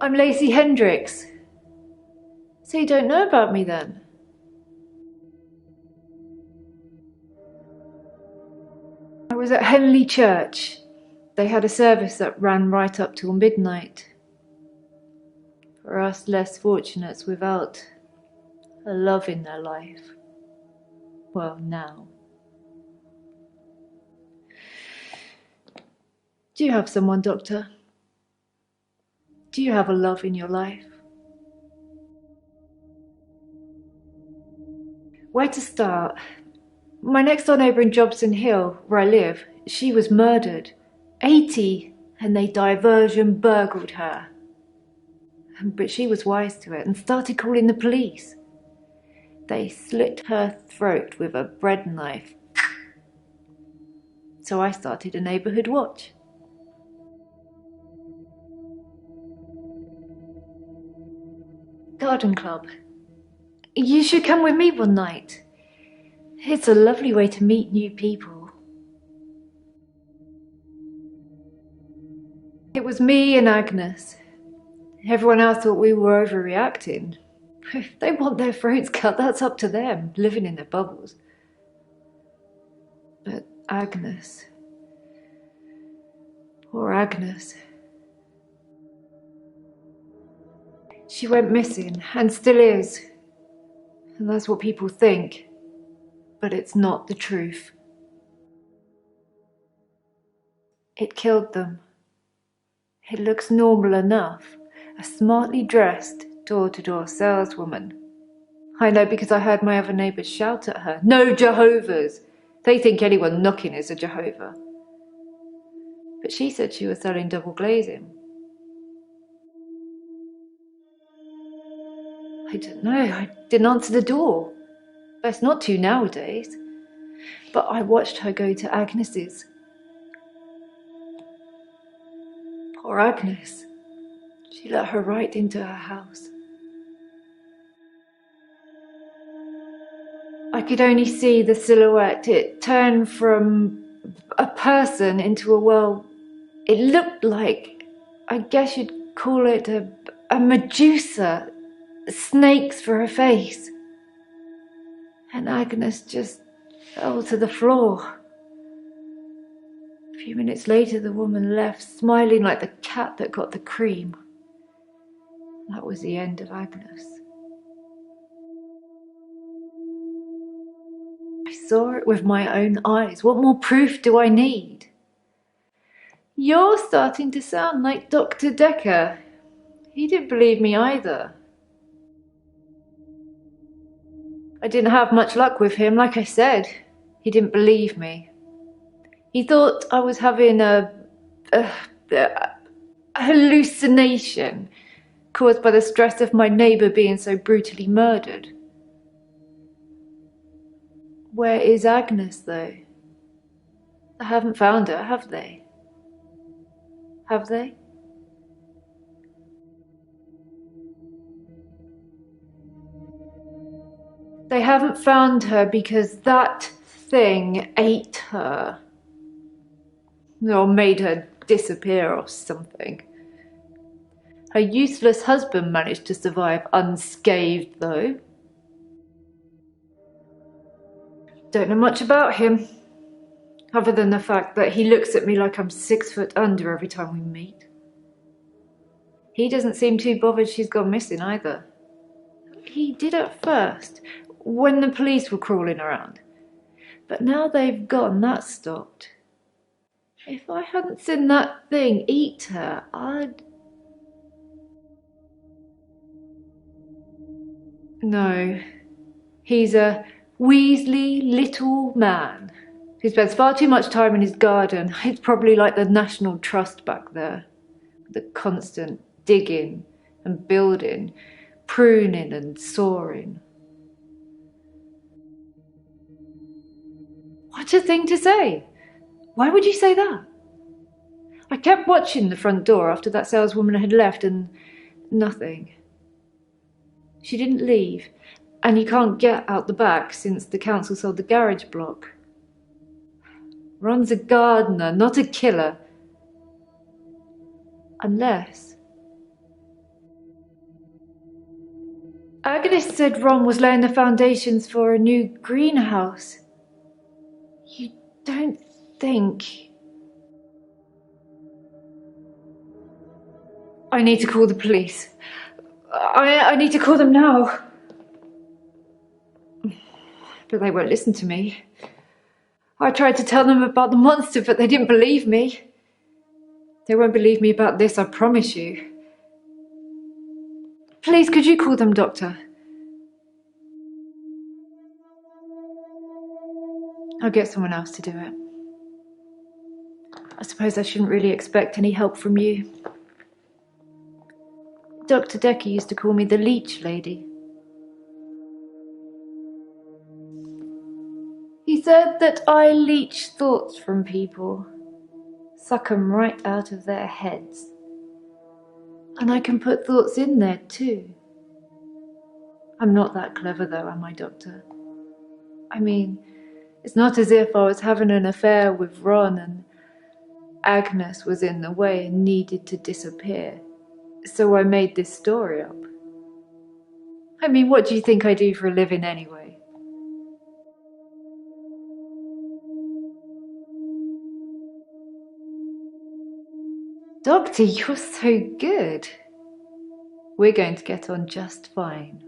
I'm Lacey Hendricks. So you don't know about me then? I was at Henley Church. They had a service that ran right up till midnight. For us less fortunates without a love in their life. Well, now. Do you have someone, Doctor? Do you have a love in your life? Where to start? My next door neighbour in Jobson Hill, where I live, she was murdered. 80, and they diversion burgled her. But she was wise to it and started calling the police. They slit her throat with a bread knife. So I started a neighbourhood watch. Garden club. You should come with me one night. It's a lovely way to meet new people. It was me and Agnes. Everyone else thought we were overreacting. If they want their throats cut, that's up to them, living in their bubbles. But Agnes... Poor Agnes. She went missing, and still is. And that's what people think. But it's not the truth. It killed them. It looks normal enough. A smartly dressed, door-to-door saleswoman. I know because I heard my other neighbours shout at her. No Jehovah's! They think anyone knocking is a Jehovah. But she said she was selling double glazing. I don't know, I didn't answer the door. Best not to nowadays. But I watched her go to Agnes's. Poor Agnes. She let her right into her house. I could only see the silhouette. It turned from a person into it looked like, I guess you'd call it a Medusa. Snakes for her face. And Agnes just fell to the floor. A few minutes later, the woman left, smiling like the cat that got the cream. That was the end of Agnes. I saw it with my own eyes. What more proof do I need? You're starting to sound like Dr. Dekker. He didn't believe me either. I didn't have much luck with him, like I said. He didn't believe me. He thought I was having a hallucination caused by the stress of my neighbour being so brutally murdered. Where is Agnes, though? I haven't found her, have they? Have they? They haven't found her because that thing ate her. Or made her disappear or something. Her useless husband managed to survive unscathed, though. Don't know much about him, other than the fact that he looks at me like I'm 6 foot under every time we meet. He doesn't seem too bothered she's gone missing either. He did at first, when the police were crawling around. But now they've gone, that stopped. If I hadn't seen that thing eat her, I'd... No. He's a weaselly little man who spends far too much time in his garden. It's probably like the National Trust back there. The constant digging and building, pruning and sawing. What a thing to say! Why would you say that? I kept watching the front door after that saleswoman had left and nothing. She didn't leave, and you can't get out the back since the council sold the garage block. Ron's a gardener, not a killer. Unless Agnes said Ron was laying the foundations for a new greenhouse. You don't think... I need to call the police. I need to call them now. But they won't listen to me. I tried to tell them about the monster, but they didn't believe me. They won't believe me about this, I promise you. Please, could you call them, Doctor? I'll get someone else to do it. I suppose I shouldn't really expect any help from you. Dr. Dekker used to call me the leech lady. He said that I leech thoughts from people, suck 'em right out of their heads. And I can put thoughts in there too. I'm not that clever though, am I, Doctor? I mean, it's not as if I was having an affair with Ron and Agnes was in the way and needed to disappear. So I made this story up. I mean, what do you think I do for a living anyway? Doctor, you're so good. We're going to get on just fine.